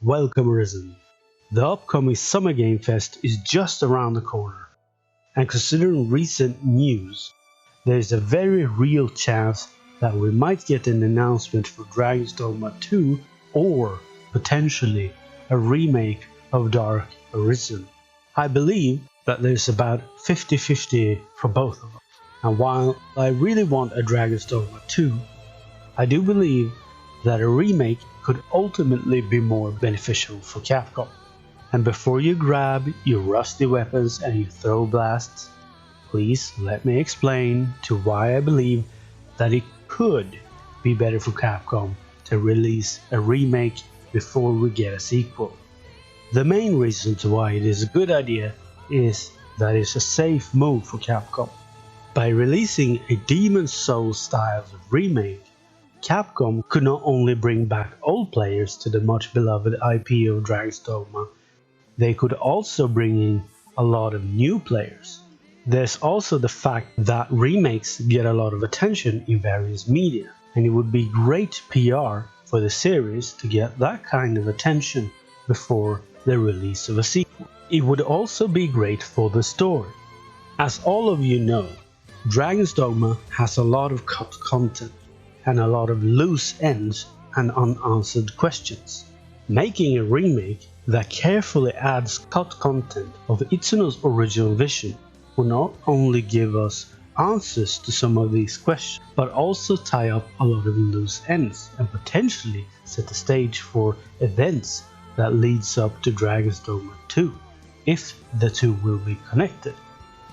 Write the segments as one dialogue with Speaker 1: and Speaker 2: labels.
Speaker 1: welcome Arisen. The upcoming Summer Game Fest is just around the corner, and considering recent news, there is a very real chance that we might get an announcement for Dragon's Dogma 2 or potentially a remake of Dark Arisen. I believe that there's about 50-50 for both of them, and while I really want a Dragon's Dogma 2, I do believe that a remake could ultimately be more beneficial for Capcom. And before you grab your rusty weapons and you throw blasts, please let me explain to why I believe that it could be better for Capcom to release a remake before we get a sequel. The main reason to why it is a good idea is that it's a safe move for Capcom. By releasing a Demon's Souls style remake, Capcom could not only bring back old players to the much beloved IP of Dragon's Dogma, they could also bring in a lot of new players. There's also the fact that remakes get a lot of attention in various media, and it would be great PR for the series to get that kind of attention before the release of a sequel. It would also be great for the story. As all of you know, Dragon's Dogma has a lot of cut content and a lot of loose ends and unanswered questions. Making a remake that carefully adds cut content of Itsuno's original vision will not only give us answers to some of these questions, but also tie up a lot of loose ends and potentially set the stage for events that leads up to Dragon's Dogma 2, if the two will be connected.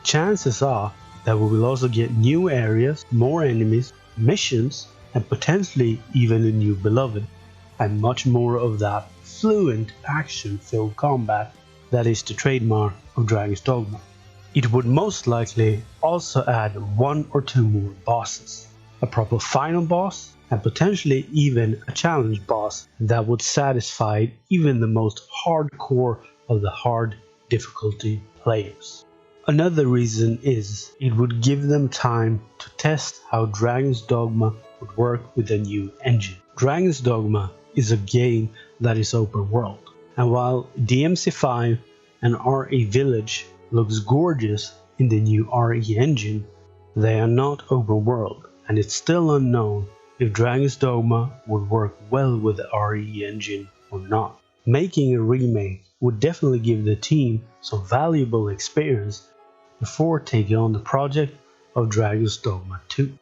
Speaker 1: Chances are that we will also get new areas, more enemies, missions, and potentially even a new beloved, and much more of that fluent action-filled combat that is the trademark of Dragon's Dogma. It would most likely also add one or two more bosses, a proper final boss, and potentially even a challenge boss that would satisfy even the most hardcore of the hard difficulty players. Another reason is it would give them time to test how Dragon's Dogma would work with a new engine. Dragon's Dogma is a game that is open world, and while DMC5 and RE Village looks gorgeous in the new RE engine, they are not open world, and it's still unknown if Dragon's Dogma would work well with the RE engine or not. Making a remake would definitely give the team some valuable experience before taking on the project of Dragon's Dogma 2.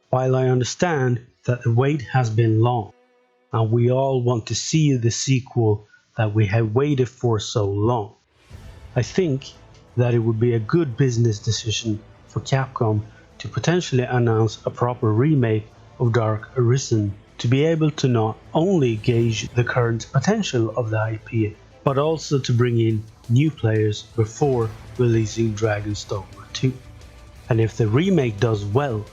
Speaker 1: While I understand that the wait has been long, and we all want to see the sequel that we have waited for so long, I think that it would be a good business decision for Capcom to potentially announce a proper remake of Dark Arisen to be able to not only gauge the current potential of the IP, but also to bring in new players before releasing Dragon's Dogma 2. And if the remake does well,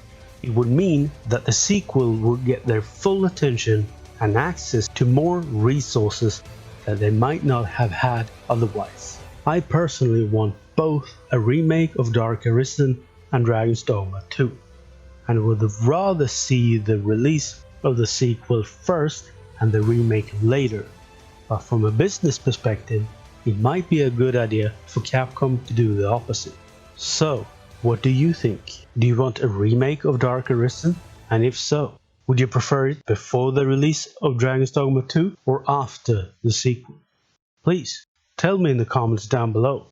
Speaker 1: it would mean that the sequel would get their full attention and access to more resources that they might not have had otherwise. I personally want both a remake of Dark Arisen and Dragon's Dogma 2, and would rather see the release of the sequel first and the remake later. But from a business perspective, it might be a good idea for Capcom to do the opposite. So, what do you think? Do you want a remake of Dark Arisen? And if so, would you prefer it before the release of Dragon's Dogma 2 or after the sequel? Please tell me in the comments down below.